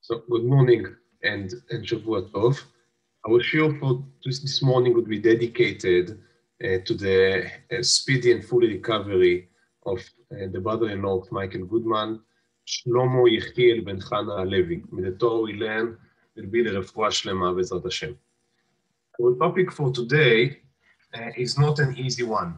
So good morning and Shavua Tov. Our show for this morning would be dedicated to the speedy and full recovery of the brother-in-law of Michael Goodman, Shlomo Yechiel ben Chana Alevi. May the Torah we learn will be the refuah shlema b'ezrat Hashem. Our topic for today is not an easy one.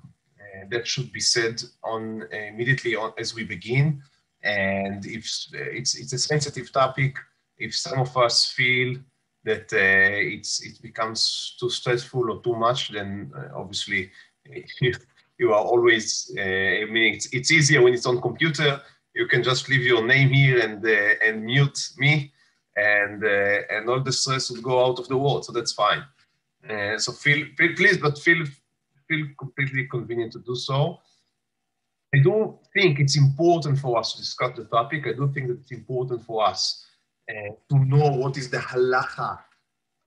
That should be said on immediately as we begin. And if it's a sensitive topic, if some of us feel that it becomes too stressful or too much, then obviously you are always. I mean, it's easier when it's on computer. You can just leave your name here and mute me, and all the stress will go out of the world. So that's fine. So feel completely convenient to do so. I do think it's important for us to discuss the topic. I do think that it's important for us to know what is the halacha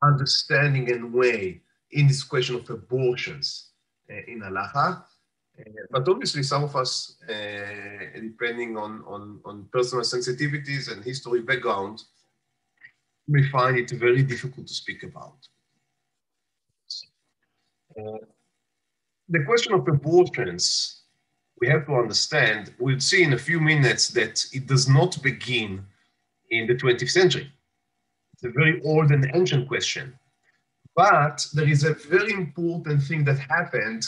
understanding and way in this question of abortions in halacha. But obviously some of us, depending on personal sensitivities and history background, may find it very difficult to speak about. The question of abortions, we have to understand, we'll see in a few minutes that it does not begin in the 20th century. It's a very old and ancient question. But there is a very important thing that happened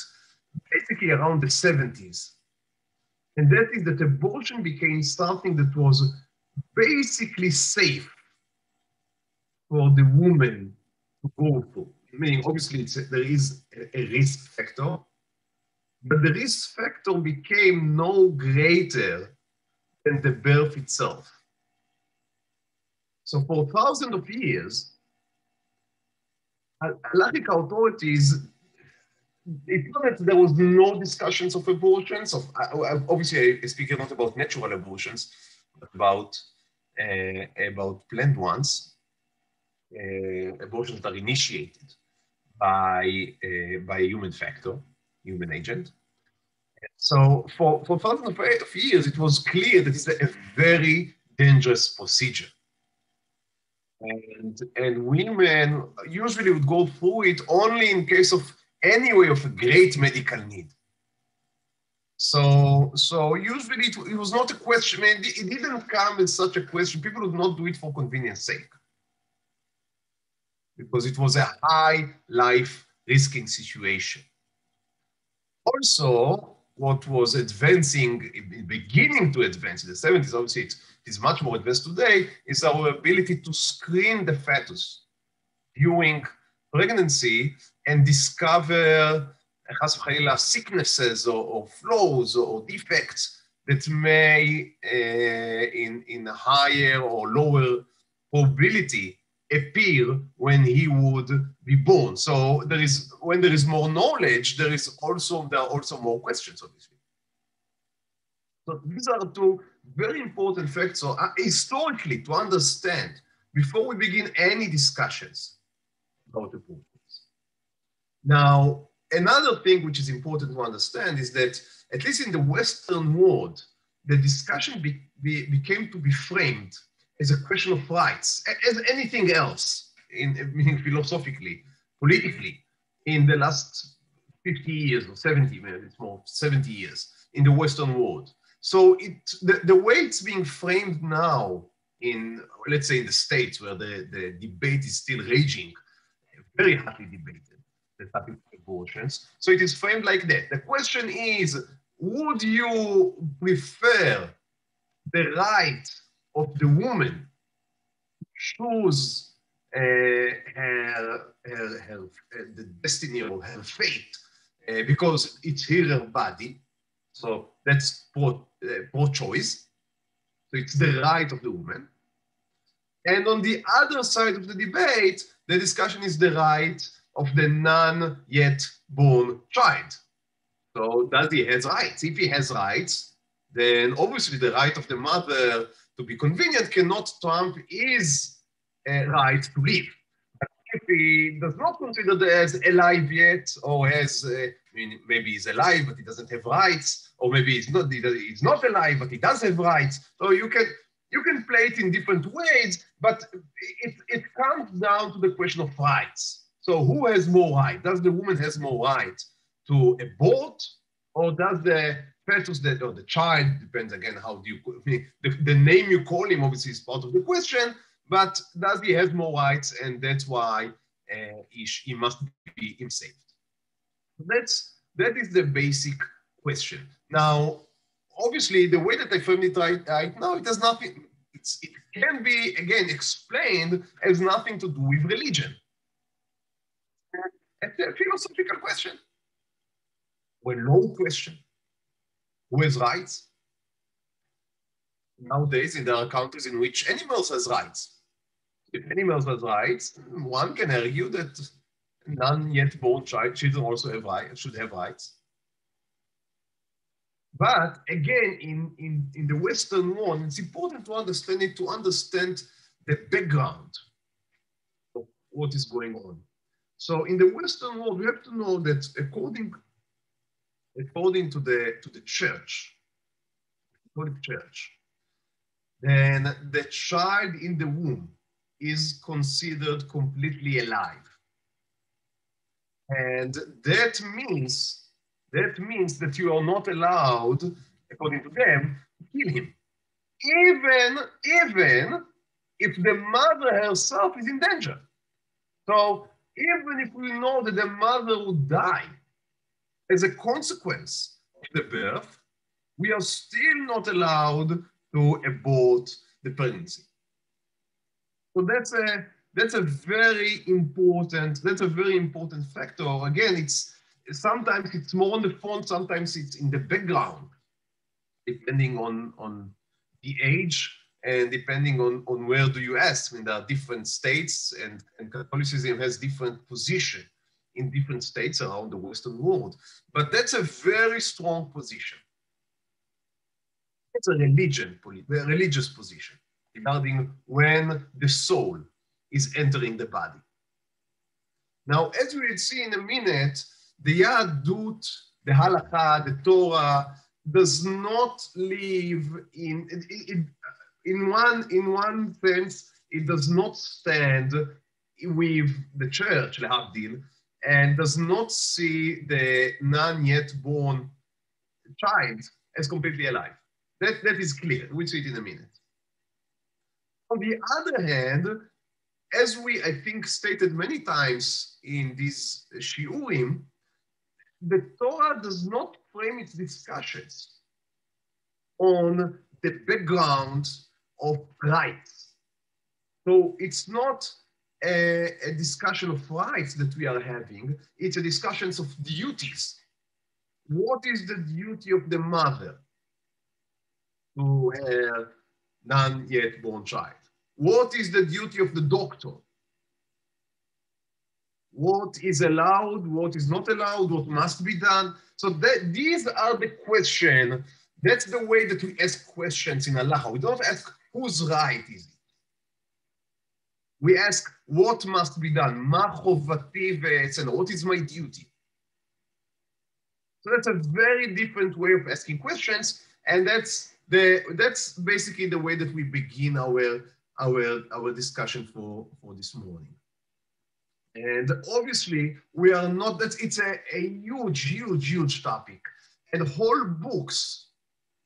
basically around the 70s. And that is that abortion became something that was basically safe for the woman to go through. Meaning, obviously, there is a risk factor, but the risk factor became no greater than the birth itself. So for thousands of years, Halachic authorities, it's not that there was no discussions of abortions. Obviously, I speak not about natural abortions, but about planned ones, abortions that are initiated by a human factor, human agent. So for thousands of years, it was clear that it's a very dangerous procedure. And women usually would go through it only in case of anyway of a great medical need. So usually it was not a question, I mean, it didn't come as such a question. People would not do it for convenience sake, because it was a high life risking situation. Also, what was advancing, beginning to advance in the 70s, obviously it is much more advanced today, is our ability to screen the fetus during pregnancy and discover sicknesses or flaws or defects that may, in a higher or lower probability, appear when he would be born. So when there is more knowledge, there are also more questions, obviously. So these are two very important facts. So historically, to understand, before we begin any discussions about abortions. Now, another thing which is important to understand is that, at least in the Western world, the discussion became to be framed as a question of rights, as anything else, meaning philosophically, politically, in the last 50 years or 70, maybe it's more 70 years in the Western world. So the way it's being framed now in, let's say in the States, where the debate is still raging, very hotly debated, the topic of abortions. So it is framed like that. The question is, would you prefer the right of the woman to choose the destiny or her fate because it's her body? So that's pro-choice. So it's the right of the woman. And on the other side of the debate, the discussion is the right of the non-yet born child. So does he have rights? If he has rights, then obviously the right of the mother to be convenient cannot trump his right to live. But if he does not consider that as alive yet, or has, maybe he's alive but he doesn't have rights, or maybe he's not alive but he does have rights. So you can You can play it in different ways, but it comes down to the question of rights. So who has more right? Does the woman has more right to abort, or does the fetus that, or the child, depends again how do you, the name you call him obviously is part of the question, but does he have more rights, and that's why he must be saved. That is the basic question. Now, obviously, the way that I frame it right now, it has nothing, it can be, again, explained as nothing to do with religion. It's a philosophical question, or a law question. Who has rights? Nowadays, there are countries in which animals has rights. If animals has rights, one can argue that non-yet born children also have rights, should have rights. But again, in the Western world, it's important to understand it, to understand the background of what is going on. So in the Western world, we have to know that according to the church, then the child in the womb is considered completely alive. And that means that you are not allowed, according to them, to kill him. Even if the mother herself is in danger. So even if we know that the mother would die as a consequence of the birth, we are still not allowed to abort the pregnancy. So that's a very important factor. Again, sometimes it's more on the front, sometimes it's in the background, depending on the age and depending on where do you ask. I mean, there are different states, and Catholicism has different position in different states around the Western world. But that's a very strong position. It's a religious position regarding when the soul is entering the body. Now, as we will see in a minute, the Yahadut, the Halakha, the Torah, does not live in one sense, it does not stand with the church, lehavdil, and does not see the non-yet born child as completely alive. That is clear. We'll see it in a minute. On the other hand, as we, I think, stated many times in these shiurim, the Torah does not frame its discussions on the background of rights. So it's not a discussion of rights that we are having, it's a discussion of duties. What is the duty of the mother to her non-yet born child? What is the duty of the doctor? What is allowed, what is not allowed, what must be done? So these are the questions. That's the way that we ask questions in halacha. We don't ask whose right is it. We ask what must be done. Ma chovati ve'etzeno, what is my duty? So that's a very different way of asking questions, and that's basically the way that we begin our discussion for this morning. And obviously, we are not, it's a huge topic. And whole books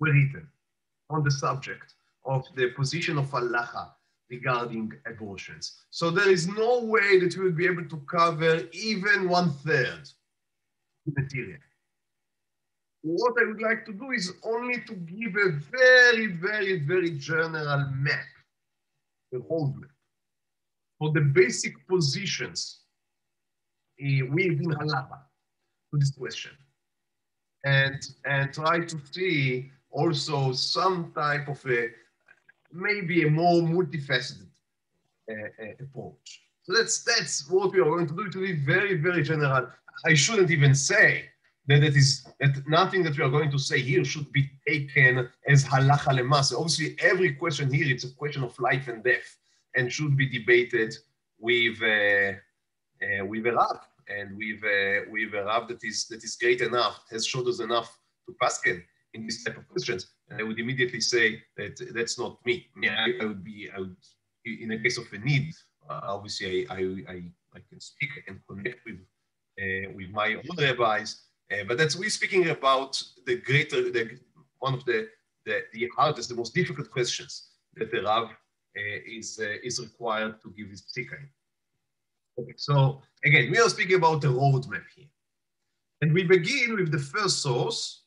were written on the subject of the position of halacha regarding abortions. So there is no way that we will be able to cover even 1/3 the material. What I would like to do is only to give a very general map, a roadmap, for the basic positions within halacha to this question, and try to see also some type of maybe a more multifaceted approach. So that's what we are going to do. It will be very general. I shouldn't even say that nothing that we are going to say here should be taken as halacha lemasa. Obviously, every question here, it's a question of life and death, and should be debated with a Rav, and with a Rav that is great enough, has shoulders enough to pasken in this type of questions, and I would immediately say that that's not me. I would in a case of a need, obviously I can speak, I can connect with my own rabbis, but we're speaking about one of the hardest, the most difficult questions that the Rav is required to give his psikah. Okay, so again, we are speaking about the roadmap here. And we begin with the first source,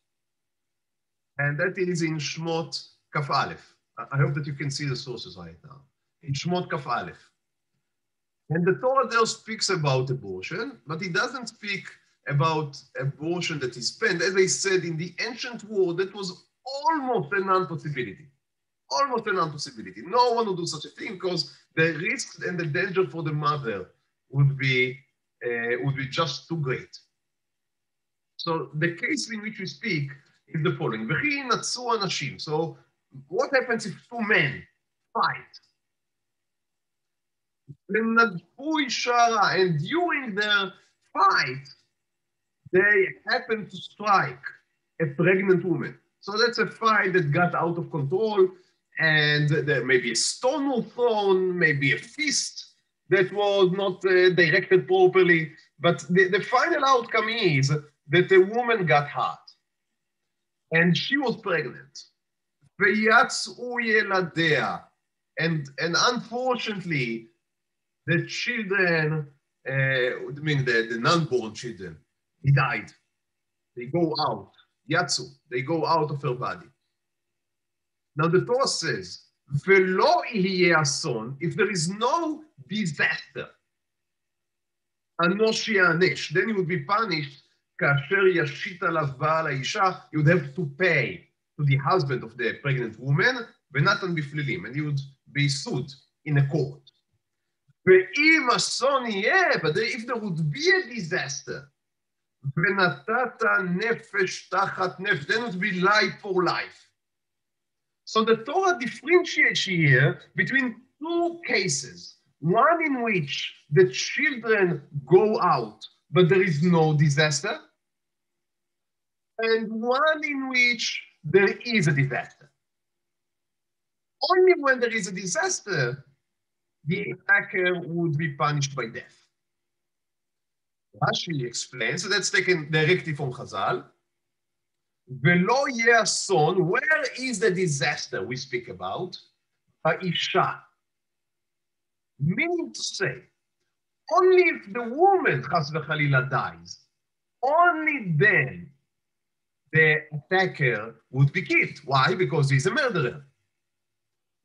and that is in Shmot Kaf Aleph. I hope that you can see the sources right now. In Shmot Kaf Aleph. And the Torah there speaks about abortion, but it doesn't speak about abortion that is planned. As I said, in the ancient world, that was almost a non-possibility. Almost a non-possibility. No one would do such a thing because the risks and the danger for the mother would be just too great. So the case in which we speak is the following. So what happens if two men fight? And during their fight, they happen to strike a pregnant woman. So that's a fight that got out of control, and there may be a stone was thrown, maybe a fist that was not directed properly. But the final outcome is that the woman got hurt, and she was pregnant. And unfortunately, the children, the non-born children, they died. They go out. Yatsu, they go out of her body. Now the Torah says, Velo son, if there is no disaster, Anoshi Anesh, then he would be punished. Kasher Yashit alav ba'al ha'isha, he would have to pay to the husband of the pregnant woman, Venatan biflilim, and he would be sued in a court. Ve'im ason yeh, but if there would be a disaster, Venatata nefesh tachat nefesh, then it would be life for life. So the Torah differentiates here between two cases. One in which the children go out, but there is no disaster, and one in which there is a disaster. Only when there is a disaster, the attacker would be punished by death. Rashi explains, so that's taken directly from Chazal. Velo yeh ason, where is the disaster we speak about? Ha'isha. Meaning to say, only if the woman, chas v'chalila, dies, only then the attacker would be killed. Why? Because he's a murderer.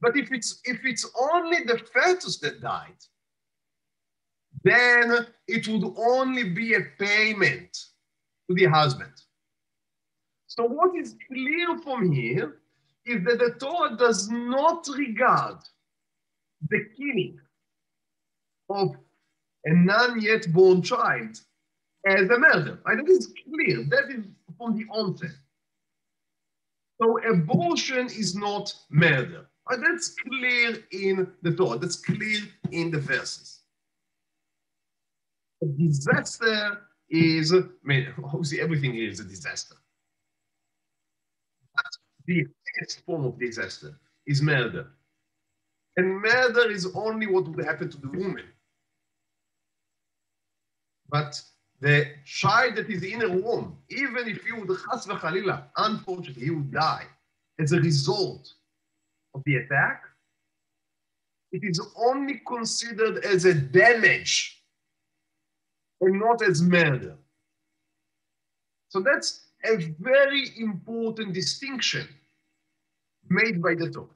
But if it's only the fetus that died, then it would only be a payment to the husband. So what is clear from here is that the Torah does not regard the killing of a non-yet born child as a murder. I think it's clear. That is from the onset. So abortion is not murder. That's clear in the Torah. That's clear in the verses. A disaster is, obviously everything here is a disaster. But the biggest form of disaster is murder. And murder is only what would happen to the woman. But the child that is in her womb, even if he would, chas v'chalila, unfortunately, he would die as a result of the attack, it is only considered as a damage and not as murder. So that's a very important distinction made by the Torah.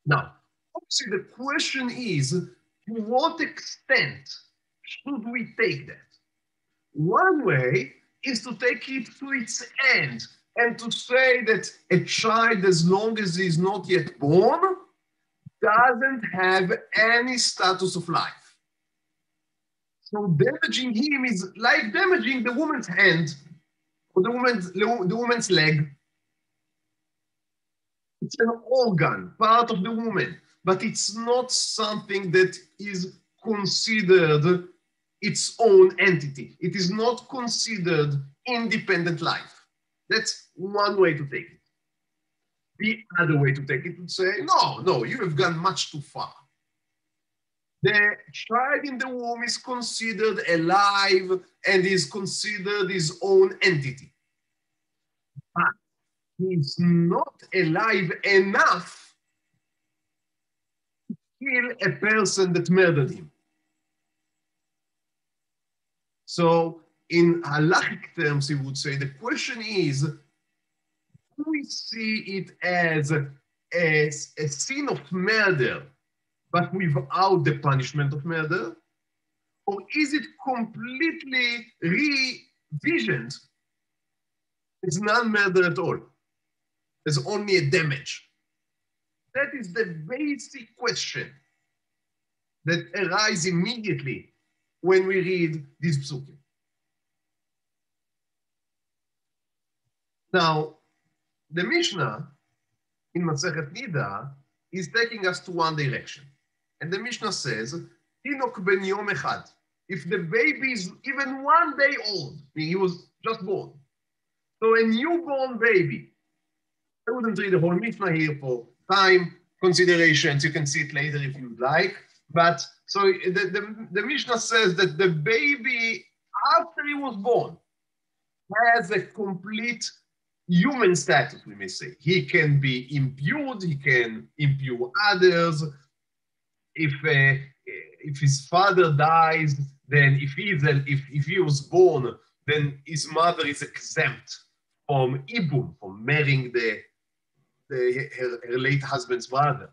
Now, obviously the question is, to what extent should we take that? One way is to take it to its end and to say that a child, as long as he is not yet born, doesn't have any status of life. So damaging him is like damaging the woman's hand or the woman's leg. It's an organ, part of the woman, but it's not something that is considered its own entity. It is not considered independent life. That's one way to take it. The other way to take it would say, no, you have gone much too far. The child in the womb is considered alive and is considered his own entity. But he's not alive enough to kill a person that murdered him. So in halachic terms, he would say, the question is, do we see it as a sin of murder, but without the punishment of murder? Or is it completely revisioned as non-murder at all? There's only a damage. That is the basic question that arises immediately when we read these psukim. Now, the Mishnah in Masechet Nida is taking us to one direction. And the Mishnah says, Tinok ben yom echad. If the baby is even 1 day old, meaning he was just born, so a newborn baby, I wouldn't read the whole Mishnah here for time considerations. You can see it later if you'd like. But so the Mishnah says that the baby, after he was born, has a complete human status, we may say. He can be imbued, he can impure others. If his father dies, then if he was born, then his mother is exempt from ibum, from marrying her late husband's brother,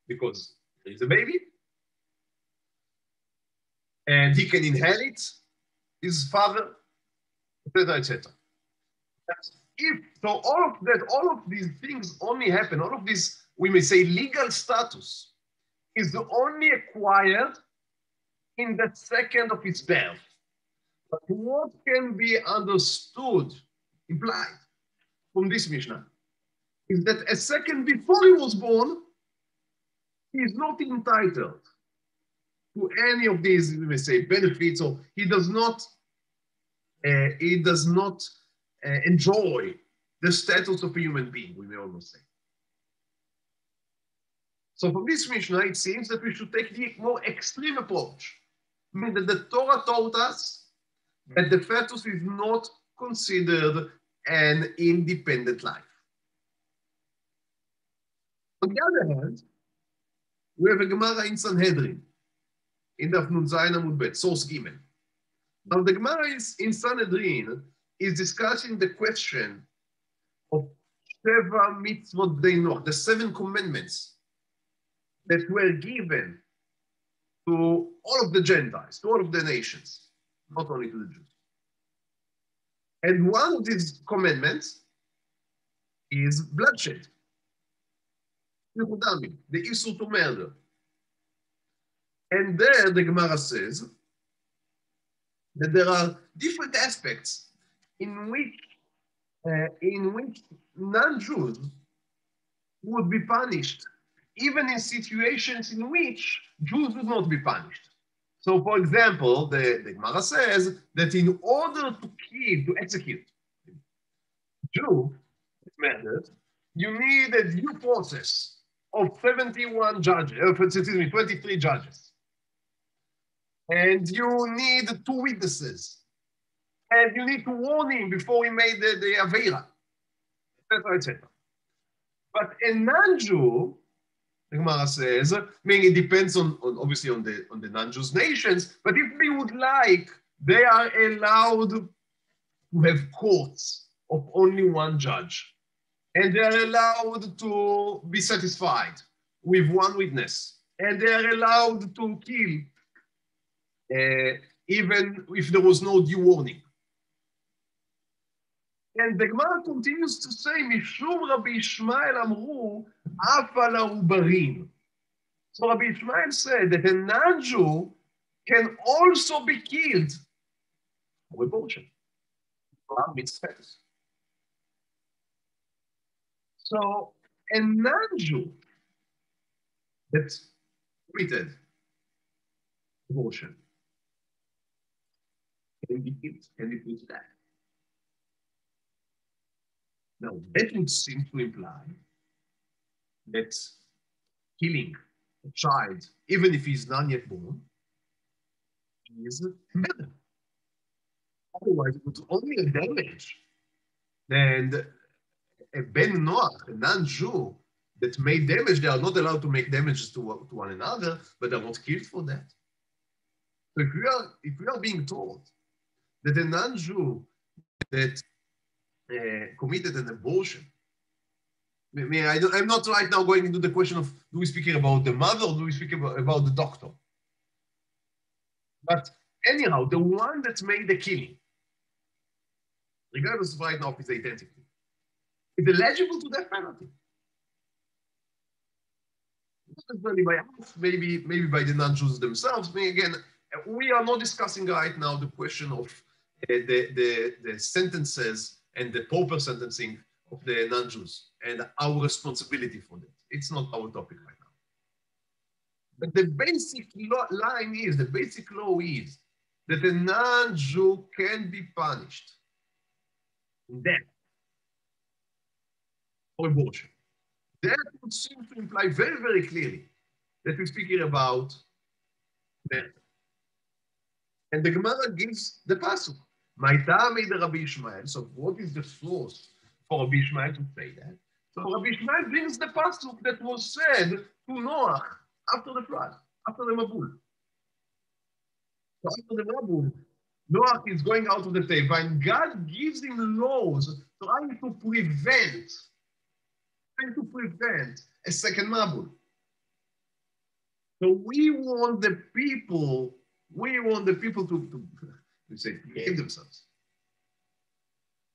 because there is a baby, and he can inherit his father, etc., etc. So all of these things only happen, all of this, we may say, legal status is only acquired in the second of his birth. But what can be understood, implied from this Mishnah, is that a second before he was born, he is not entitled to any of these, we may say, benefits, or he does not enjoy the status of a human being, we may almost say. So from this Mishnah, it seems that we should take the more extreme approach. I mean that the Torah taught us that the fetus is not considered an independent life. On the other hand, we have a Gemara in Sanhedrin, in Daf Nun Zayin Amud Bet, source Gimel. Now the Gemara in Sanhedrin is discussing the question of Sheva Mitzvot Bnei Noach, the 7 commandments that were given to all of the Gentiles, to all of the nations, not only to the Jews. And one of these commandments is bloodshed, the issur to murder. And there the Gemara says that there are different aspects in which non-Jews would be punished, even in situations in which Jews would not be punished. So, for example, the Gemara says that in order to kill, to execute Jew murdered, you need a due process of 21 judges, 23 judges. And you need 2 witnesses. And you need to warn him before he made the Aveira, etc., etc. But a non-Jew, the Gemara says, meaning it depends obviously on the non-Jews nations, but if they would like, they are allowed to have courts of only 1 judge. And they are allowed to be satisfied with 1 witness. And they are allowed to kill even if there was no due warning. And the Gemara continues to say, Mishum Rabbi Ishmael amru, af al ha'ubarim. So Rabbi Ishmael said that a non-Jew can also be killed for abortion. So a non-Jew that committed abortion can be killed, can be put to death. Now, that would seem to imply that killing a child, even if he's not yet born, is murder. Otherwise, it would only damage. And a Ben Noach, a non-Jew, that made damage, they are not allowed to make damages to one another, but they're not killed for that. So if we are being told that a non-Jew that committed an abortion, I'm not right now going into the question of do we speak here about the mother or do we speak about the doctor? But anyhow, the one that made the killing, regardless of right now of his identity, is eligible to death penalty. Not necessarily by us, maybe by the non-Jews themselves. Again, we are not discussing right now the question of the sentences and the proper sentencing of the non-Jews and our responsibility for that. It's not our topic right now. But the basic line is, the basic law is that a non-Jew can be punished in death for abortion. That would seem to imply very, very clearly that we speak here about death. And the Gemara gives the pasuk. Rabbi Ishmael. So what is the source for Rabbi Ishmael to say that? So Rabbi Ishmael brings the pasuk that was said to Noach after the flood, after the Mabul. So after the Mabul, Noach is going out of the teva, and God gives him laws trying to prevent a second Mabul. So we want the people to behave themselves.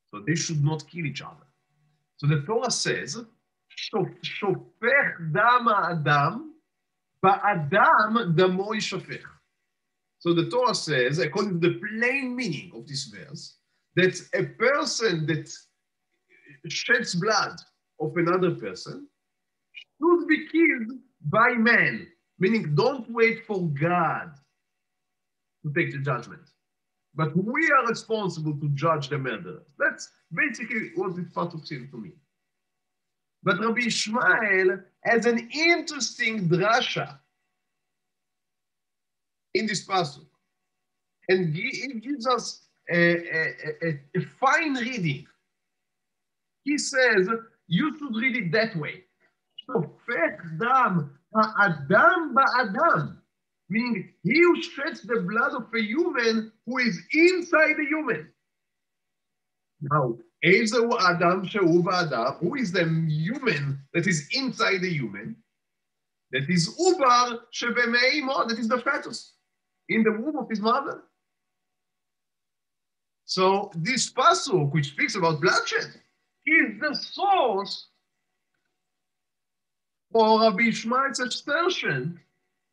So they should not kill each other. So the Torah says, Shofech dam ha'adam, ba'adam damo yishofech. So the Torah says, according to the plain meaning of this verse, that a person that sheds blood of another person should be killed by man. Meaning, don't wait for God to take the judgment. But we are responsible to judge the murderers. That's basically what this pasuk seems to mean. But Rabbi Ishmael has an interesting drasha in this pasuk. And he gives us a fine reading. He says, you should read it that way. Shofech dam ha'adam ba'adam. Meaning, he who sheds the blood of a human who is inside a human. Now, Ezehu Adam Shehu Adam, who is the human that is inside the human? That is Ubar Shebemeimo, that is the fetus in the womb of his mother. So this pasuk, which speaks about bloodshed, is the source for Rabbi Ishmael's assertion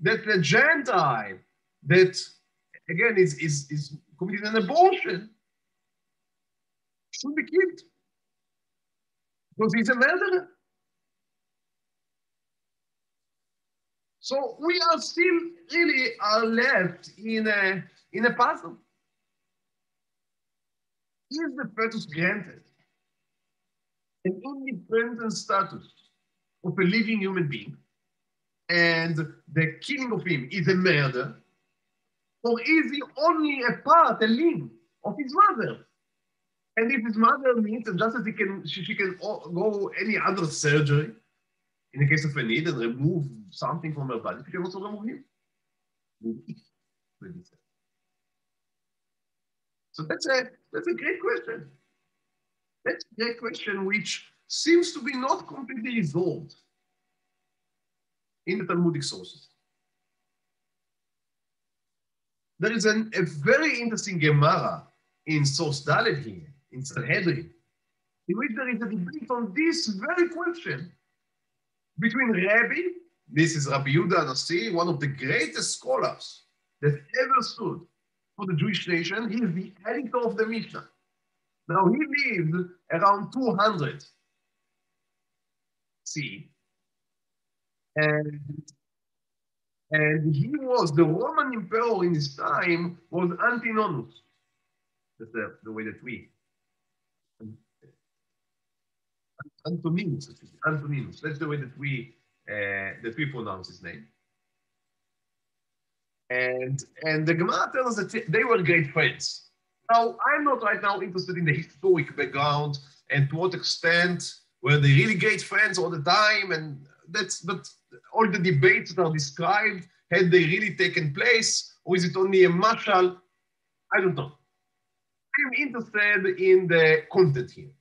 that the Gentile that, again, is committing an abortion should be killed because he's a murderer. So we are still really left in a puzzle. Is the fetus granted an independent status of a living human being, and the killing of him is a murder, or is he only a part, a limb of his mother? And if his mother needs, and just as she can go any other surgery, in the case of a need, and remove something from her body, she can also remove him. So that's a great question. That's a great question which seems to be not completely resolved in the Talmudic sources. There is a very interesting Gemara in source Dalet here, in Sanhedrin, in which there is a debate on this very question between Rabbi, this is Rabbi Yehuda Nasi, one of the greatest scholars that ever stood for the Jewish nation. He is the editor of the Mishnah. Now, he lived around 200 CE. And he was, the Roman emperor in his time was Antinous. That's the way that we. Antoninus. That's the way that we pronounce his name. And the Gemara tells us that they were great friends. Now, I'm not right now interested in the historic background and to what extent were they really great friends all the time, but all the debates that are described, had they really taken place, or is it only a mashal? I don't know. I'm interested in the content here.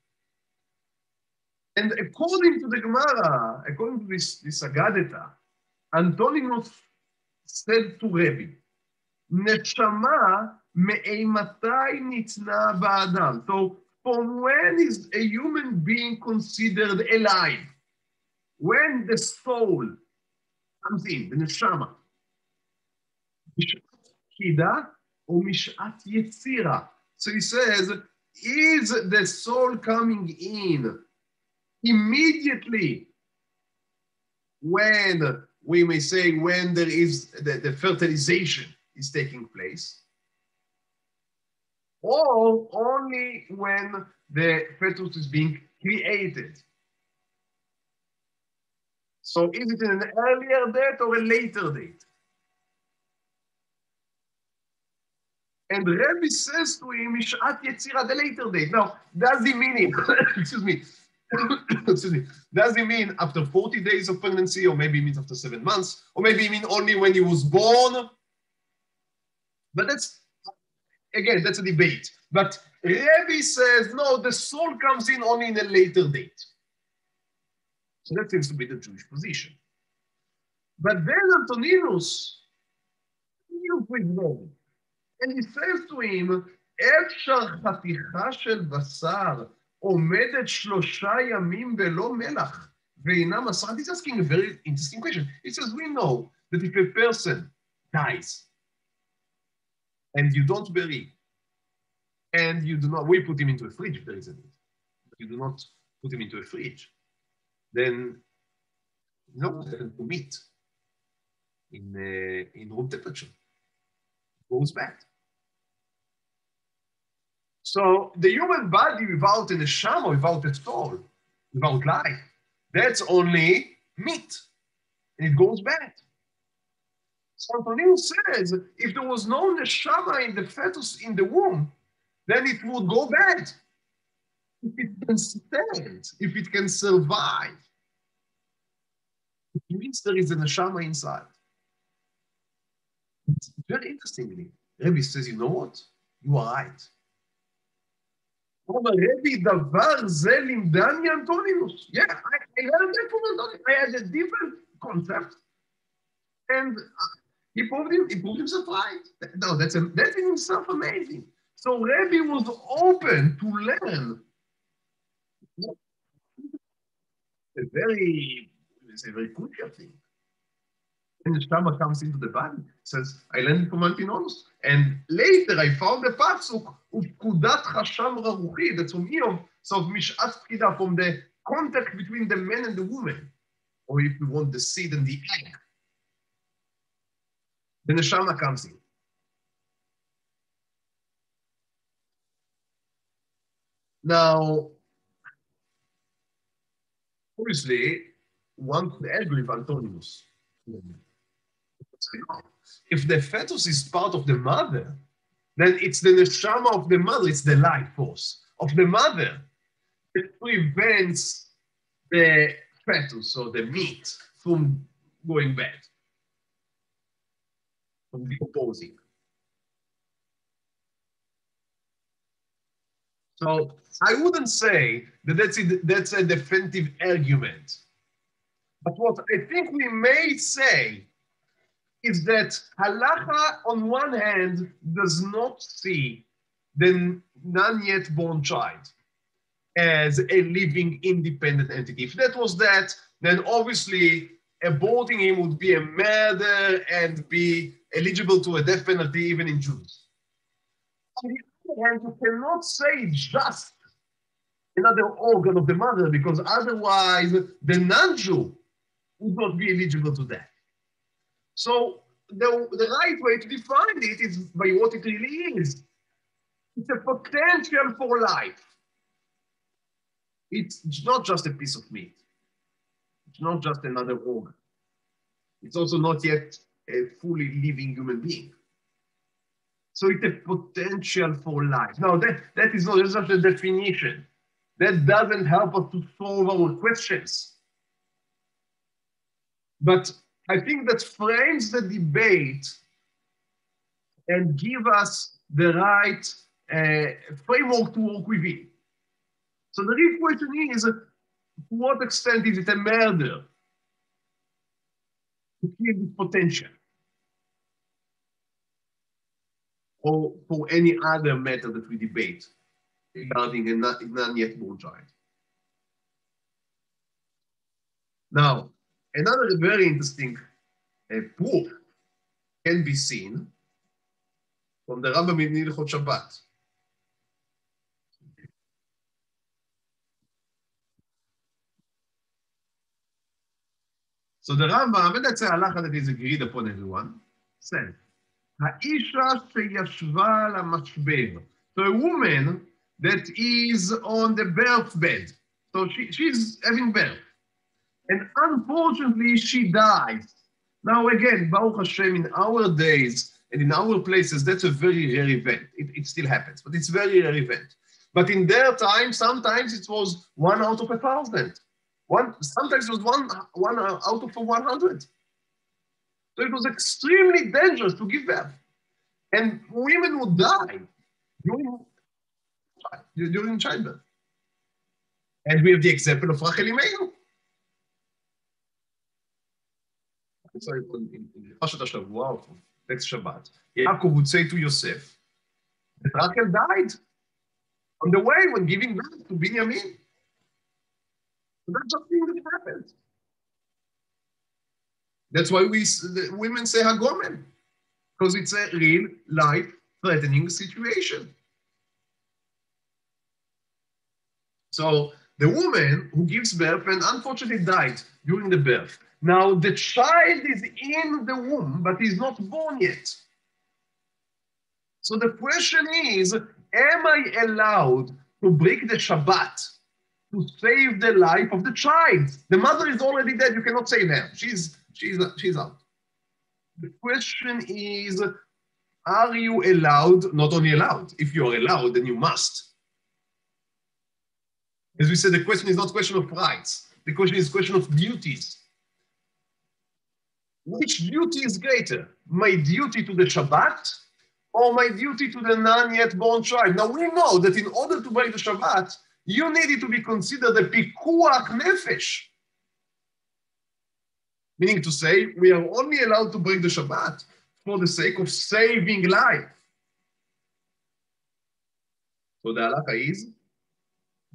And according to the Gemara, according to this Agadeta, Antoninus said to Rebbe, Neshama me'eimatai nitna ba'adam. So from when is a human being considered alive? When the soul comes in, the neshama. Mishat kida or mishat yetzira. So he says, is the soul coming in immediately when, we may say, when there is the fertilization is taking place, or only when the fetus is being created? So is it in an earlier date or a later date? And Rebbe says to him, Mishat Yetzira, the later date. Now, does he mean, excuse me, does he mean after 40 days of pregnancy, or maybe it means after 7 months, or maybe it means only when he was born? But that's, again, that's a debate. But Rebbe says, no, the soul comes in only in a later date. So that seems to be the Jewish position. But then Antoninus, and he says to him, אפשר חתיכה של בשר עומדת 3 ימים בלא מלח ואינה מסרת. He's asking a very interesting question. He says, we know that if a person dies and you don't bury, and you do not, we put him into a fridge if there is a need, but you do not put him into a fridge, then you know what happened to meat in room temperature. It goes bad. So the human body without a neshama, without a soul, without life, that's only meat, and it goes bad. So Antoninus says, if there was no neshama in the fetus in the womb, then it would go bad. If it can stand, if it can survive, it means there is a neshama inside. Very interestingly, Rebbe says, you know what? You are right. Rebbe, דבר זה לימדני אנטונינוס. Yeah, I learned that from Antoninus. I had a different concept, and he proved himself right. No, that's in himself amazing. So Rebbe was open to learn a very crucial thing. And the Shama comes into the body, says, I learned it from Antoninus. And later I found the pasuk, Ufkudat Hasham Raruchi, that's from Eov, so Mishat Pkida, from the contact between the man and the woman, or if you want the seed and the egg. Then the Shama comes in. Now, obviously, one could argue with Antoninus. If the fetus is part of the mother, then it's the neshama of the mother, it's the life force of the mother that prevents the fetus or the meat from going bad, from decomposing. So I wouldn't say that that's a definitive argument. But what I think we may say is that halacha, on one hand, does not see the non-yet born child as a living, independent entity. If that was that, then obviously aborting him would be a murder and be eligible to a death penalty even in Jews. On the other hand, you cannot say just another organ of the mother, because otherwise the non-Jew would not be eligible to that. So the right way to define it is by what it really is. It's a potential for life. It's not just a piece of meat. It's not just another organ. It's also not yet a fully living human being. So it's a potential for life. Now, that is not just a definition. That doesn't help us to solve our questions. But I think that frames the debate and give us the right framework to work within. So the real question is, to what extent is it a murder to kill this potential? Or for any other matter that we debate regarding a non yet born child. Now, another very interesting proof can be seen from the Rambam in Hilchot Shabbat. So the Rambam, and that's a halacha that is agreed upon everyone, said, Ha'isha sheyashva al hamashber. So a woman that is on the birth bed. So she's having birth. And unfortunately, she dies. Now again, Baruch Hashem, in our days and in our places, that's a very rare event. It still happens, but it's a very rare event. But in their time, sometimes it was 1 out of 1,000. Sometimes it was one out of 100. So it was extremely dangerous to give birth. And women would die during childbirth. And we have the example of Rachel Imeinu. So in Pashat HaShavua of next Shabbat, Yaakov would say to Yosef that Rachel died on the way when giving birth to Binyamin. So that's just thing that happens. That's why the women say Hagomen, because it's a real life-threatening situation. So the woman who gives birth and unfortunately died during the birth. Now the child is in the womb, but is not born yet. So the question is, am I allowed to break the Shabbat to save the life of the child? The mother is already dead. You cannot save her. She's out. The question is, are you allowed, not only allowed, if you are allowed, then you must. As we said, the question is not a question of rights. The question is a question of duties. Which duty is greater? My duty to the Shabbat or my duty to the non-yet born child? Now we know that in order to break the Shabbat, you need it to be considered a pikuach nefesh. Meaning to say, we are only allowed to break the Shabbat for the sake of saving life. So the halacha is,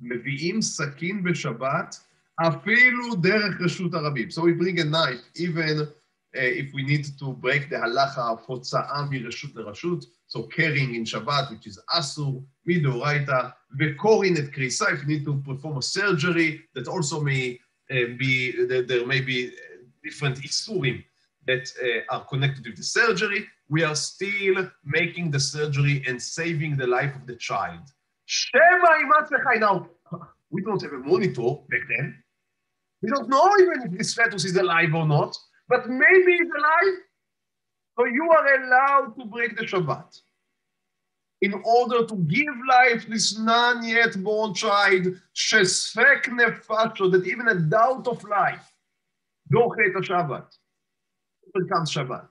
מביאים סכין בשבת, אפילו דרך רשות הרבים. So we bring a knife, even if we need to break the halacha of הוצאה מרשות לרשות, so carrying in Shabbat, which is אסור, מדאורייתא, וקוראים את קריסה, if you need to perform a surgery, that also may be, there may be different isurim that are connected with the surgery. We are still making the surgery and saving the life of the child. Now, we don't have a monitor back then. We don't know even if this fetus is alive or not, but maybe it's alive. So you are allowed to break the Shabbat in order to give life to this non-yet born child, shesfek nefasho, that even a doubt of life, דוחה את השבת, becomes Shabbat.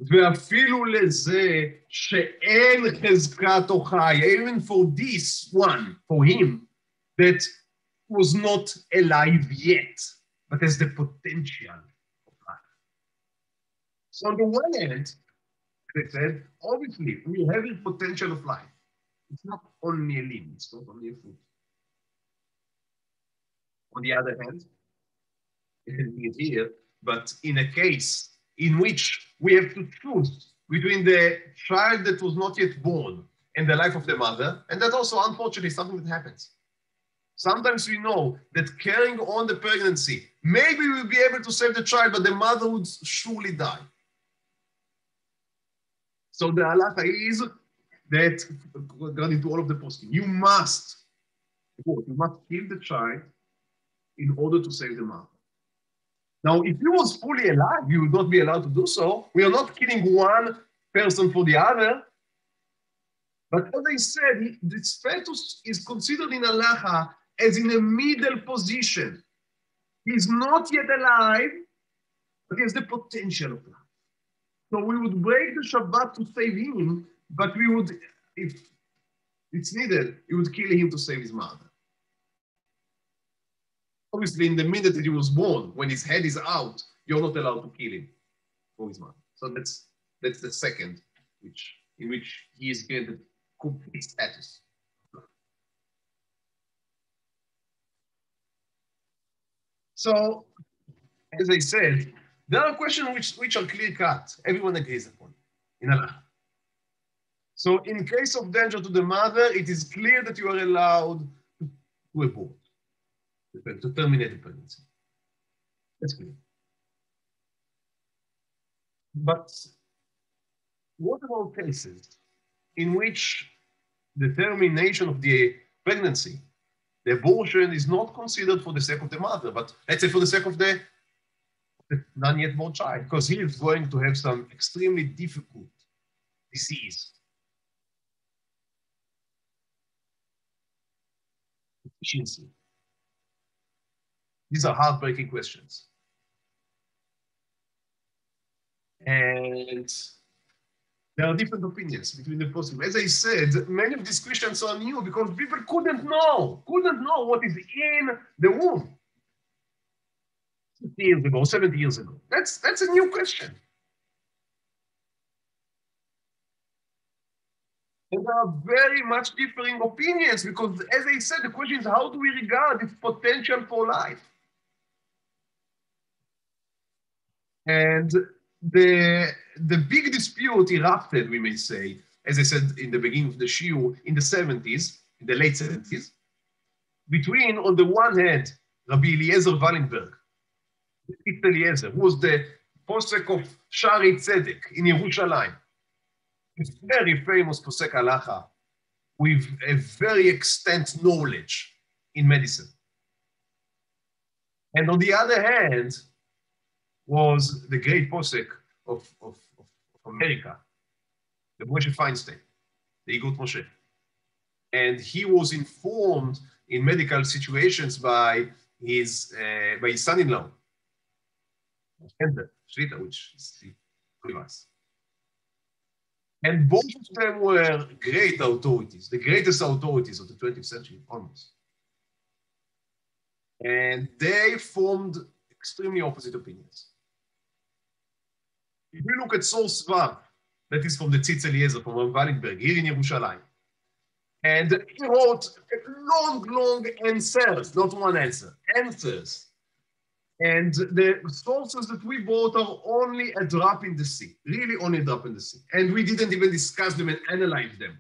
ואפילו לזה שאין חזקת או חי, even for this one, for him, that was not alive yet, but has the potential of life. So on the one hand, they said, obviously, we have the potential of life. It's not only a limb, it's not only a food. On the other hand, it can be here, but in a case in which we have to choose between the child that was not yet born and the life of the mother, and that also, unfortunately, is something that happens. Sometimes we know that carrying on the pregnancy, maybe we'll be able to save the child, but the mother would surely die. So the halacha is that, according to all of the posting, you must You must kill the child in order to save the mother. Now, if he was fully alive, you would not be allowed to do so. We are not killing one person for the other. But as I said, this fetus is considered in halacha as in a middle position. He's not yet alive, but he has the potential of life. So we would break the Shabbat to save him, but we would, if it's needed, we would kill him to save his mother. Obviously, in the minute that he was born, when his head is out, you're not allowed to kill him for his mother. So that's the second, in which he is granted complete status. So, as I said, there are questions which are clear-cut. Everyone agrees upon in Allah. So, in case of danger to the mother, it is clear that you are allowed to abort, to terminate the pregnancy. That's clear. But what about cases in which the termination of the pregnancy, the abortion is not considered for the sake of the mother, but let's say for the sake of the non-yet born child, because he is going to have some extremely difficult disease. Efficiency. These are heartbreaking questions. And there are different opinions between the Poskim. As I said, many of these questions are new because people couldn't know what is in the womb 50 years ago, 70 years ago. That's a new question. And there are very much differing opinions because, as I said, the question is how do we regard its potential for life? And the big dispute erupted, we may say, as I said in the beginning of the shiur, in the 70s, in the late 70s, between, on the one hand, Rabbi Eliezer Wallenberg, Eliezer, who was the posek of Shari Tzedek in Yerushalayim, a very famous posek halacha with a very extent knowledge in medicine. And on the other hand, was the great posek of America, the Moshe Feinstein, the Igut Moshe. And he was informed in medical situations by his son-in-law, Shlita, which is us. And both of them were great authorities, the greatest authorities of the 20th century, almost. And they formed extremely opposite opinions. If we look at source Vav, that is from the Tzitz Eliezer, from Wallenberg, here in Yerushalayim, and he wrote long answers, not one answer, answers. And the sources that we brought are only a drop in the sea, really only a drop in the sea. And we didn't even discuss them and analyze them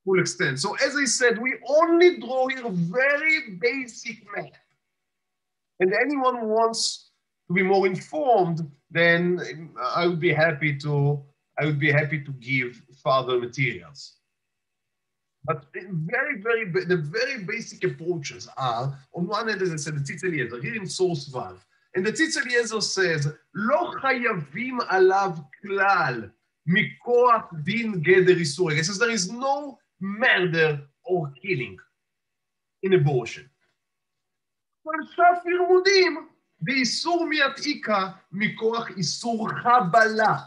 full extent. So as I said, we only draw here a very basic map. And anyone who wants to be more informed, then I would be happy to give further materials. But the very basic approaches are, on one hand, as I said, the Tzitz Eliezer, here in source Vav. And the Tzitz Eliezer says, לא חייבים עליו כלל מכוח דין גדר איסור. He says there is no murder or killing in abortion. אבל שפיר מודים, באיסור מיעתיקה מכוח איסור חבלה.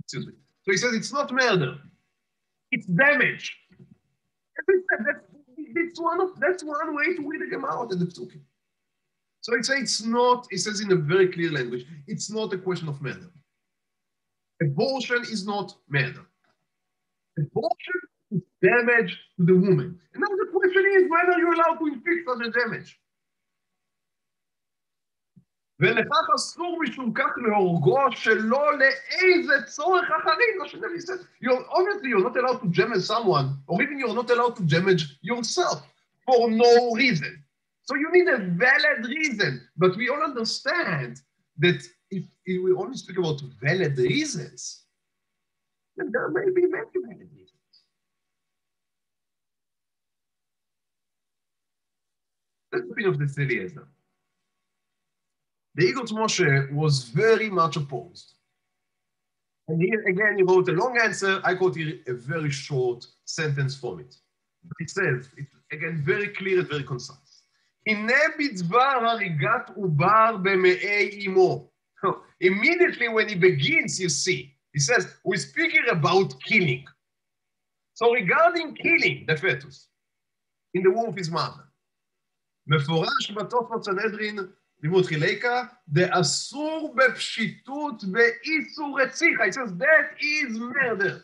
Excuse me. So he says it's not murder, it's damage. That's one way to read the Gemara and the Psukim. So he says in a very clear language, it's not a question of murder. Abortion is not murder. Abortion is damage to the woman. And now the question is whether you're allowed to inflict such a damage. ולכך אסור משום כך להורגו שלא לאיזה צורך אחרים, לא שני said, obviously you're not allowed to damage someone, or even you're not allowed to damage yourself for no reason. So you need a valid reason, but we all understand that if we only speak about valid reasons, then there may be many valid reasons. That's the opinion of the Eliezer. The Eagles Moshe was very much opposed. And here again, he wrote a long answer. I quote here a very short sentence from it. But it says, it's again very clear and very concise. Immediately when he begins, you see, he says, we're speaking about killing. So regarding killing the fetus in the womb of his mother, מפורש בתוספות סנהדרין לימוד חילקה, דאסור בפשיטות באיסור רציחה. He says that is murder.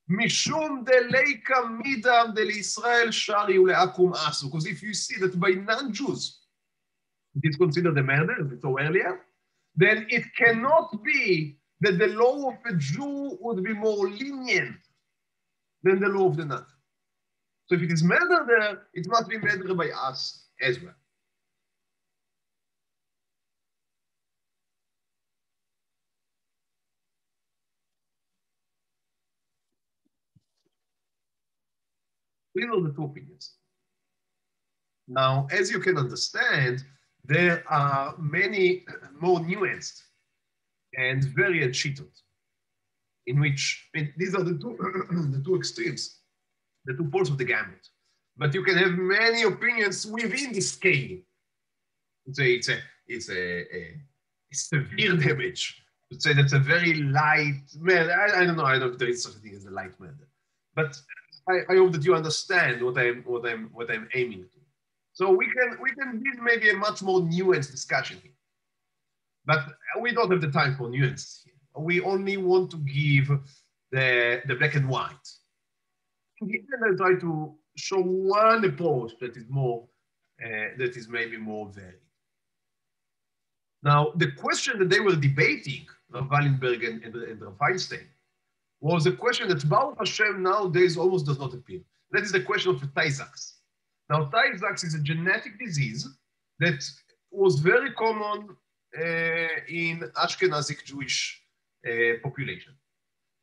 משום דליקה מידם דלישראל שרי ולעקום אסו. Because if you see that by non-Jews it is considered a murder, as we saw earlier, then it cannot be that the law of a Jew would be more lenient than the law of the non. So if it is murder there, it must be murder by us as well. These are the two opinions. Now, as you can understand, there are many more nuanced and varied shitot, in which these are the two, the two extremes, the two poles of the gamut. But you can have many opinions within this scale. It's a severe damage. To say that's a very light murder. I don't know if there is such a thing as a light murder. But I hope that you understand what I'm aiming to. So we can build maybe a much more nuanced discussion here. But we don't have the time for nuances here. We only want to give the black and white. In the end, I'll try to show one approach that is more, that is maybe more varied. Now, the question that they were debating, Rav Wallenberg and Rav Feinstein, was a question that Baruch Hashem nowadays almost does not appear. That is the question of the Tay-Sachs. Now, Tay-Sachs is a genetic disease that was very common in Ashkenazic Jewish population.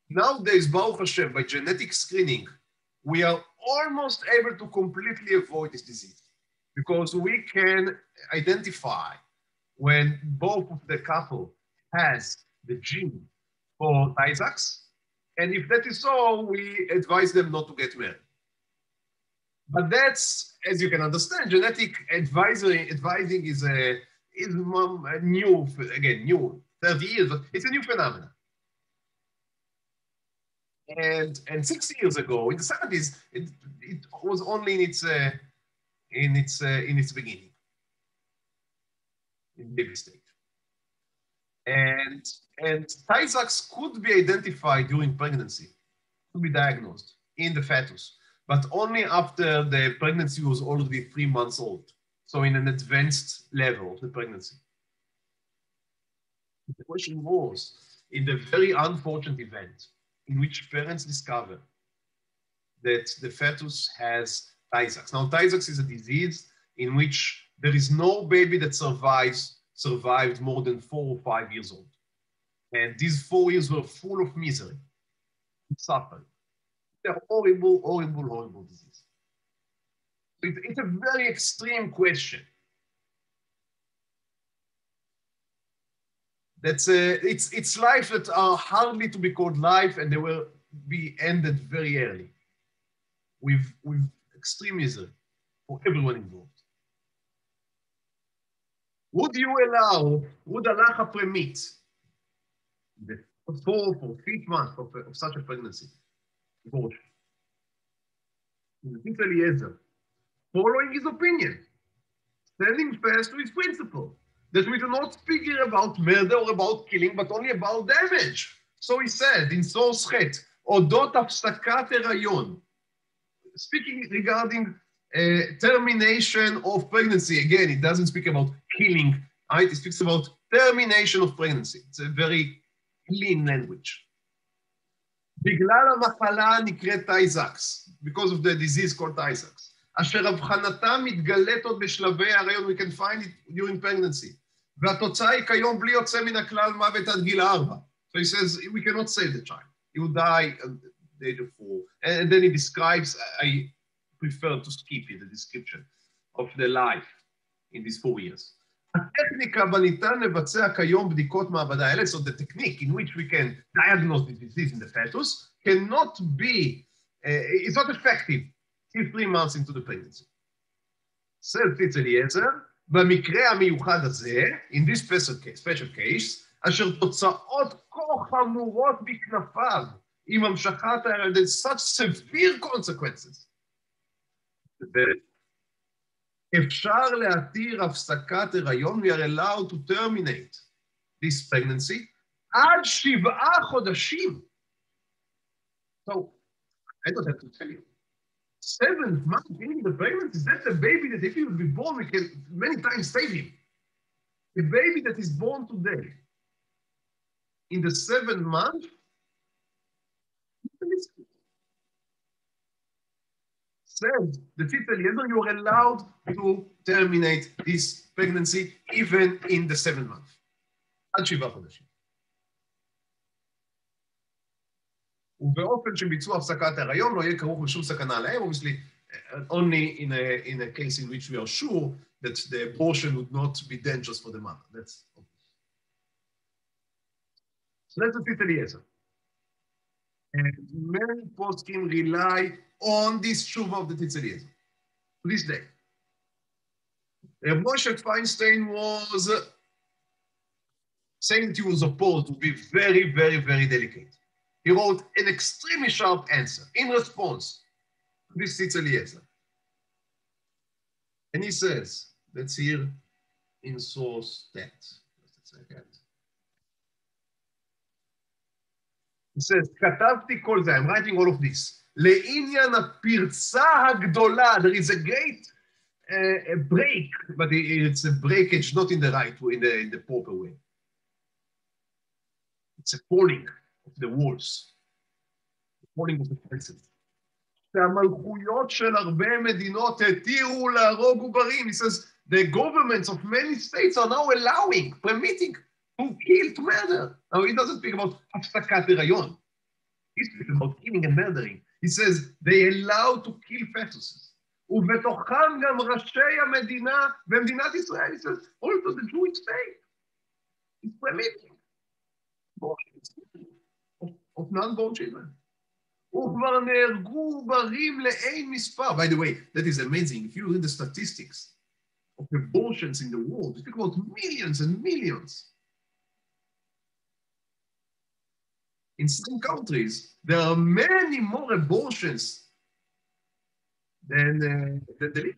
Nowadays, Baruch Hashem, by genetic screening, we are almost able to completely avoid this disease because we can identify when both of the couple has the gene for Tay-Sachs, and if that is so, we advise them not to get married. But that's, as you can understand, genetic advising is new, again, new, 30 years, but it's a new phenomenon. And 60 years ago, in the 70s, it was only in its beginning, in baby stage. And Tay-Sachs could be identified during pregnancy, could be diagnosed in the fetus, but only after the pregnancy was already 3 months old. So in an advanced level of the pregnancy. The question was, in the very unfortunate event in which parents discover that the fetus has Tay-Sachs. Now, Tay-Sachs is a disease in which there is no baby that survived more than 4 or 5 years old. And these 4 years were full of misery, suffering. They're horrible, horrible, horrible disease. It's a very extreme question. It's life that are hardly to be called life, and they will be ended very early with extreme misery for everyone involved. Would Allah permit the 4th or 5th month of such a pregnancy? Abortion. It's Eliezer, following his opinion, standing fast to his principle, that we do not speak here about murder or about killing, but only about damage. So he said in source chet, Odot הפסקת הריון, speaking regarding termination of pregnancy. Again, it doesn't speak about killing, right? It speaks about termination of pregnancy. It's a very clean language. בגלל המחלה נקראת Tay-Sachs, because of the disease called Tay-Sachs. אשר הבחנתה מתגלית עוד בשלבי ההיריון, we can find it during pregnancy. והתוצאה היא כיום בלי יוצא מן הכלל מוות עד גיל 4. So he says, we cannot save the child. He will die at the age of 4. And then he describes, I prefer to skip it, the description of the life in these 4 years. הטכניקה בה ניתן לבצע כיום בדיקות מעבדה האלה, so the technique in which we can diagnose the disease in the fetus cannot be, it's not effective till 3 months into the pregnancy. says ציץ אליעזר, במקרה המיוחד הזה, in this special case, אשר תוצאות כה חמורות בכנפיו, עם המשכת ההיריון, such severe consequences. אפשר להתיר הפסקת הריון, we are allowed to terminate this pregnancy, עד 7 חודשים. So, I don't have to tell you. 7 months in the pregnancy, that's a baby that if he will be born, we can many times save him. A baby that is born today, in the 7th month, says the Tzitz Eliezer, you are allowed to terminate this pregnancy even in the 7th month. עד 7 חודשים. ובאופן שביצוע הפסקת ההיריון לא יהיה כרוך בשום סכנה להם, obviously, only in a case in which we are sure that the abortion would not be dangerous for the mother. That's obvious. So that's the Tzitz Eliezer. And many poskim rely on this tshuva of the Tzitz Eliezer to this day. Moshe Feinstein was saying that he was opposed to be very, very, very delicate. He wrote an extremely sharp answer in response to this Tzitz Eliezer. And he says, that's here in source text. Just a second. He says, כתבתי כל זה, I'm writing all of this. לעניין הפרצה הגדולה, there is a great a break, but it's a breakage not in the right way, in the proper way. It's a falling of the walls, the falling of the fences. שהמלכויות של הרבה מדינות התירו להרוג עוברים. He says, the governments of many states are now allowing, permitting, to kill, to murder. Now, he doesn't speak about הפסקת הריון. He speaks about killing and murdering. He says, they allow to kill fetuses. ובתוכם גם ראשי המדינה, במדינת ישראל, he says, also the Jewish state is permitting of non-born children. וכבר נהרגו עוברים לאין מספר. By the way, that is amazing. If you read the statistics of abortions in the world, we speak about millions and millions. In some countries, there are many more abortions than the deliveries.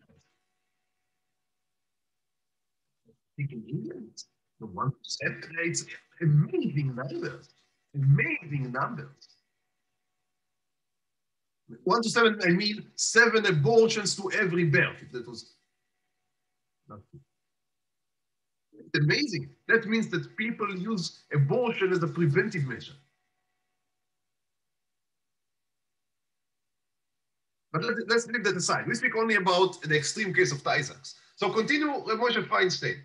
I think in England, the 1% rates, amazing numbers, amazing numbers. 1 to 7, I mean 7 abortions to every birth, if that was nothing. It's amazing. That means that people use abortion as a preventive measure. But let's leave that aside. We speak only about the extreme case of Isaacs. So continue Moshe Feinstein.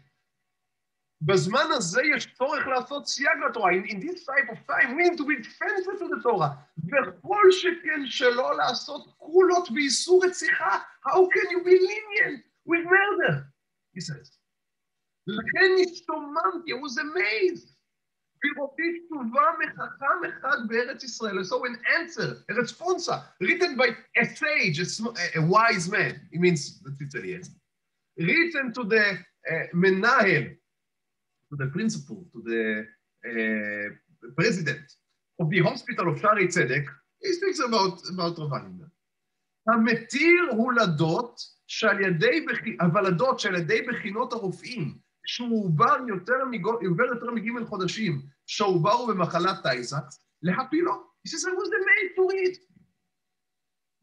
בזמן הזה יש צורך לעשות סייג לתורה. In this type of time, we need to be defensive to the Torah. וכל שכן שלא לעשות כולות באיסור רציחה. How can you be lenient with murder? He says. לכן השתוממתי, I was amazed. בראותי תשובה מחכם אחד בארץ ישראל. So an answer, a response, written by a sage, a wise man. It means, that's Italy, written to the menahel, to the principal, to the president of the hospital of Shari Tzedek. He speaks about Ravaninda. המתיר הולדות שעל ידי בחינות הרופאים, שהוא עובר יותר מג' חודשים, שהעובר הוא במחלת טייזקס, להפילו. He says, I was the maid to read.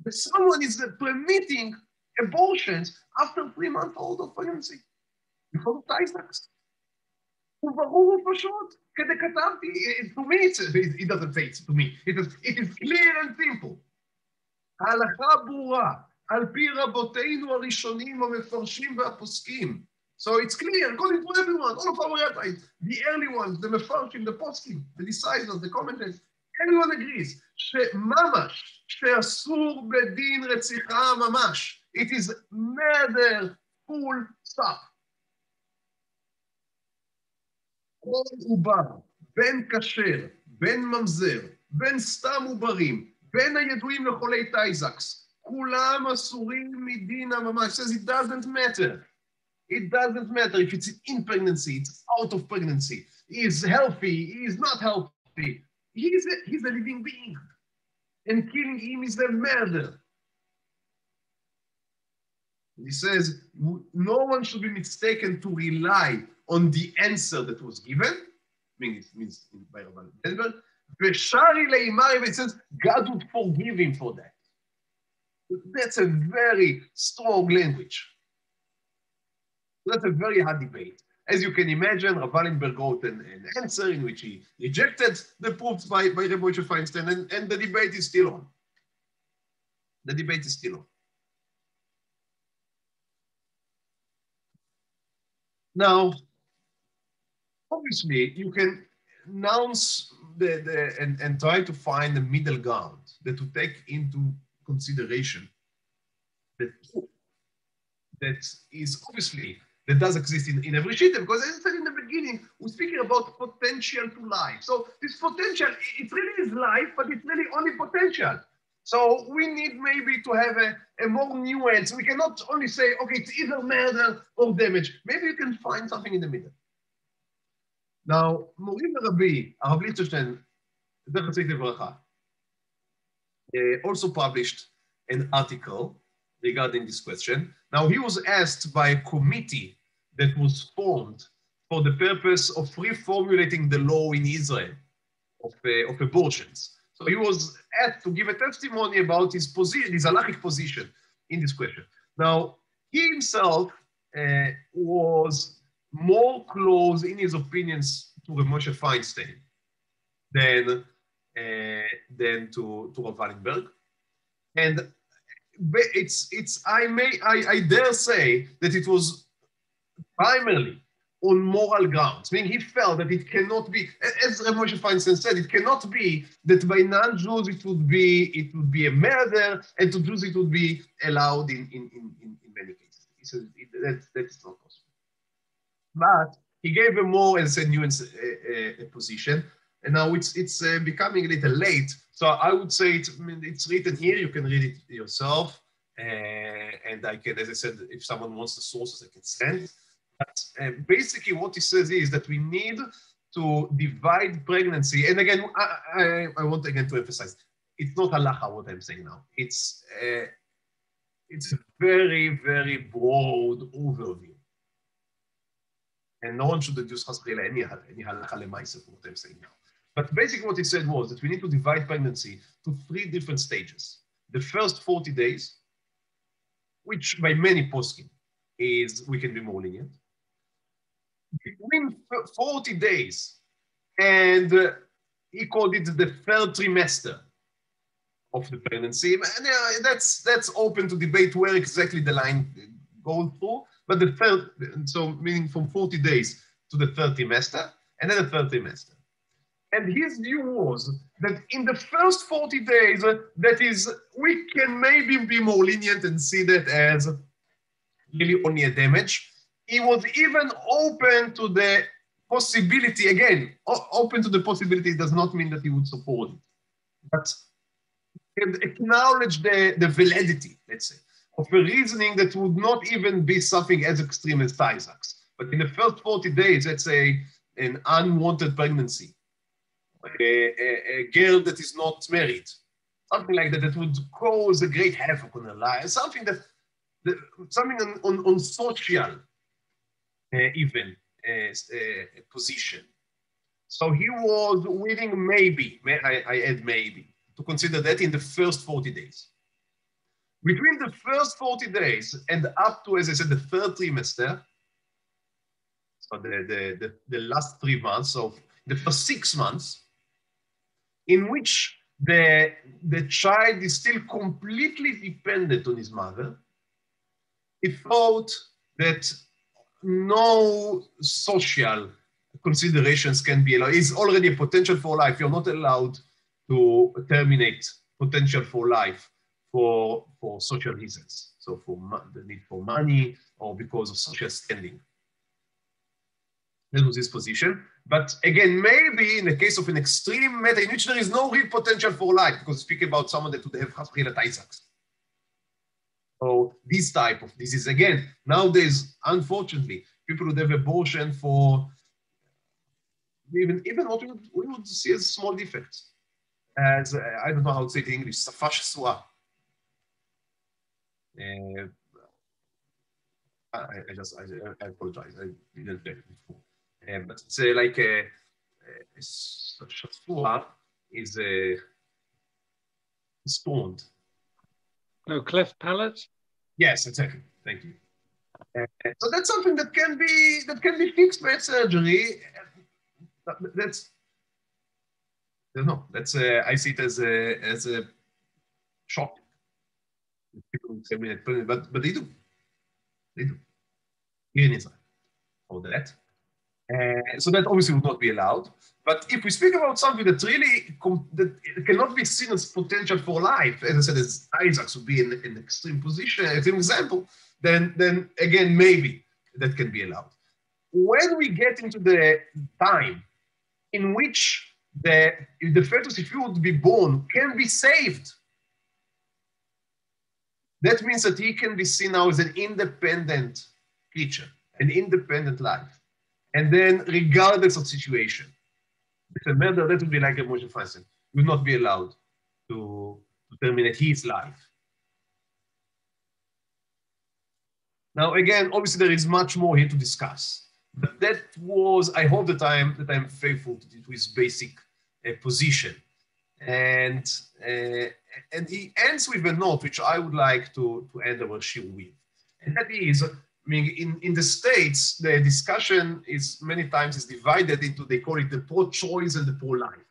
But someone is permitting abortions after 3 months old of pregnancy. because of טייזקס. הוא ברור ופשוט, כדי כתבתי, to me, it doesn't say it to me, it is clear and simple. ההלכה ברורה, על פי רבותינו הראשונים המפרשים והפוסקים, So it's clear, according to everyone, all of our rabbis, the early ones, the Mefarshim, the Poskim, the disciples, the commentators, everyone agrees, שממש, שאסור בדין רציחה ממש. It is murder, full stop. כל עובר, בין כשר, בין ממזר, בין סתם עוברים, בין הידועים לחולי טייזקס, כולם אסורים מדין הממש. Says it doesn't matter. It doesn't matter if it's in pregnancy, it's out of pregnancy. He is healthy, he is not healthy. He's a living being. And killing him is a murder. He says, no one should be mistaken to rely on the answer that was given. I mean, it means by Rabban Denver. It says, God would forgive him for that. That's a very strong language. That's a very hard debate. As you can imagine, Rav Wallenberg wrote an answer in which he rejected the proofs by Rabbi Moshe Feinstein, and the debate is still on. The debate is still on. Now, obviously, you can announce and try to find a middle ground that to take into consideration the truth that is obviously that does exist in every shita, because as I said in the beginning, we're speaking about potential to life. So this potential, it really is life, but it's really only potential. So we need maybe to have a more nuance. We cannot only say, okay, it's either murder or damage. Maybe you can find something in the middle. Now, Morim Rabbi, Arav Lichtenstein, also published an article regarding this question. Now, he was asked by a committee that was formed for the purpose of reformulating the law in Israel of abortions. So he was asked to give a testimony about his position, his halachic position in this question. Now, he himself was more close in his opinions to Rav Moshe Feinstein than to Rav Wallenberg. And I dare say that it was primarily on moral grounds. I mean, he felt that it cannot be, as Rav Moshe Feinstein said, it cannot be that by non-Jews it would be a murder, and to Jews it would be allowed in many cases. He said that is not possible. But he gave a more, as I said, nuanced position, and now it's becoming a little late. So I would say it's written here. You can read it yourself, and I can, as I said, if someone wants the sources, I can send. But basically, what he says is that we need to divide pregnancy. And again, I want again to emphasize, it's not halacha what I'm saying now. It's a very, very broad overview. And no one should deduce any halacha lemaisa from what I'm saying now. But basically what he said was that we need to divide pregnancy to 3 different stages. The first 40 days, which by many poskim is, we can be more lenient. Between 40 days and he called it the 3rd trimester of the pregnancy. And that's open to debate where exactly the line goes through. But the 3rd, so meaning from 40 days to the 3rd trimester, and then the 3rd trimester. And his view was that in the first 40 days, that is, we can maybe be more lenient and see that as really only a damage. He was even open to the possibility, again, open to the possibility does not mean that he would support it, but acknowledge the validity, let's say, of a reasoning that would not even be something as extreme as Tay-Sachs. But in the first 40 days, let's say an unwanted pregnancy, a girl that is not married, something like that, that would cause a great havoc on her life, something something on social even position. So he was willing maybe, I add maybe, to consider that in the first 40 days. Between the first 40 days and up to, as I said, the 3rd trimester, so the last 3 months, so the first 6 months, in which the child is still completely dependent on his mother, he thought that no social considerations can be allowed. It's already a potential for life. You're not allowed to terminate potential for life for social reasons. So for the need for money or because of social standing. That was his position. But again, maybe in the case of an extreme matter in which there is no real potential for life, because speaking about someone that would have Chaschilat Isaacs. So this type of disease, again, nowadays, unfortunately, people would have abortion for even what we would see as small defects. As I don't know how to say it in English, safash sua. I apologize. I didn't get it before. But it's like a shasua is a stoned. No, cleft palate? Yes, exactly. Thank you. So that's something that can be fixed by surgery. That's no, that's I see it as a shock. People say, but they do here in Israel for that. So that obviously would not be allowed. But if we speak about something that really that cannot be seen as potential for life, as I said, as Isaacs would be in an extreme position, as an example, then again, maybe that can be allowed. When we get into the time in which the fetus, if you would be born, can be saved, that means that he can be seen now as an independent creature, an independent life. And then regardless of situation, it's a murder, that would be like a Moshe Feinstein, would not be allowed to terminate his life. Now, again, obviously there is much more here to discuss. But that was, I hope that I'm faithful to his basic position. And he ends with a note which I would like to end our shiur with. And that is, I mean, in the States, the discussion is many times is divided into, they call it the pro-choice and the pro-life.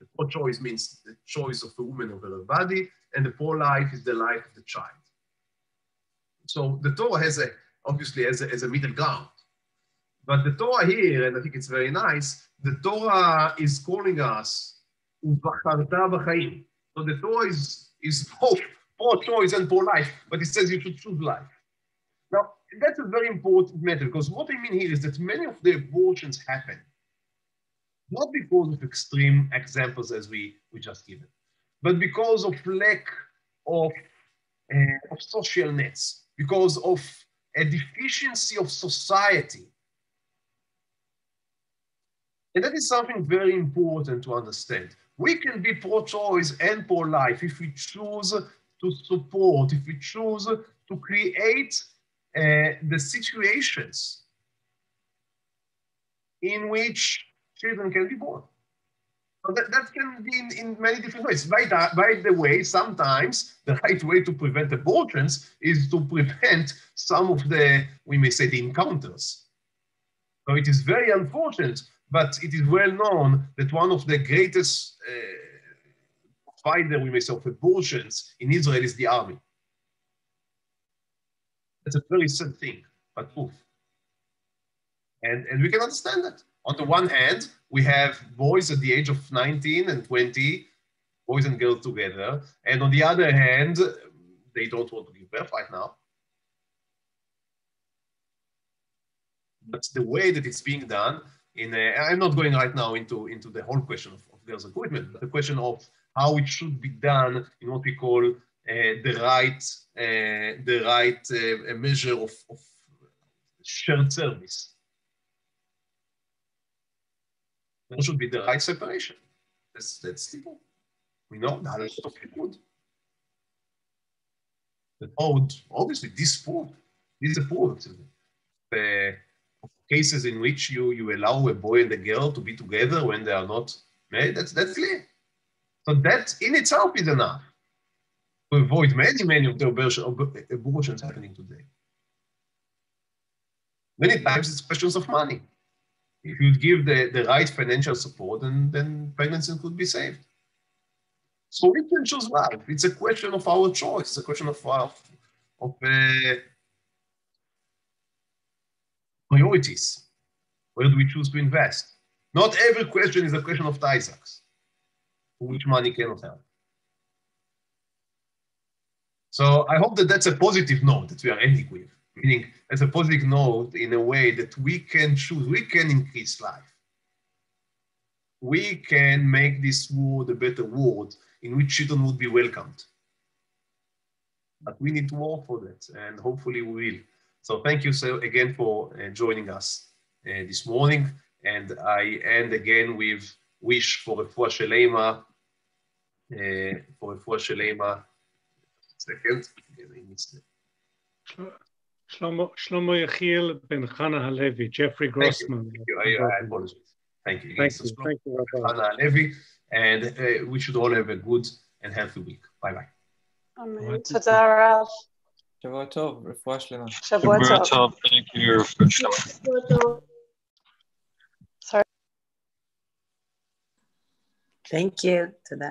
The pro-choice means the choice of a woman over her body, and the pro-life is the life of the child. So the Torah has obviously as a middle ground. But the Torah here, and I think it's very nice, the Torah is calling us ובחרת בחיים. So the Torah is both pro-choice and pro-life, but it says you should choose life. Now, that's a very important matter, because what I mean here is that many of the abortions happen not because of extreme examples as we just given, but because of lack of social nets, because of a deficiency of society. And that is something very important to understand. We can be pro-choice and pro-life if we choose to support, if we choose to create the situations in which children can be born. So that can be in many different ways. By the way, sometimes the right way to prevent abortions is to prevent some of the, we may say, the encounters. So it is very unfortunate, but it is well known that one of the greatest provider, we may say, of abortions in Israel is the army. That's a very sad thing, but proof. And we can understand that. On the one hand, we have boys at the age of 19 and 20, boys and girls together. And on the other hand, they don't want to give birth right now. But the way that it's being done, I'm not going right now into the whole question of girls' equipment, but the question of how it should be done in what we call the right measure of shared service. There should be the right separation. That's simple. We know that a lot of people would. But obviously disapprove cases in which you allow a boy and a girl to be together when they are not married. That's clear. So that in itself is enough to avoid many of the abortions happening today. Many times it's questions of money. If you give the right financial support, then pregnancy could be saved. So we can choose life. It's a question of our choice. It's a question of priorities. Where do we choose to invest? Not every question is a question of Isaacs, for which money cannot help. So I hope that that's a positive note that we are ending with, meaning that's a positive note in a way that we can choose, we can increase life. We can make this world a better world in which children would be welcomed. But we need to work for that, and hopefully we will. So thank you so again for joining us this morning. And I end again with wish for refuah shelema, Second, Shlomo Yechiel ben Chana Halevi, Jeffrey Grossman. Thank you. I apologize. Thank you. Thank you. Thank you, Rabbi. Chana Halevi, and we should all have a good and healthy week. Bye-bye. Amen. תודה רב. שבוע טוב, רפואה שלמה. שבוע טוב. Thank you, רפואה שלמה. Sorry. Thank you. תודה.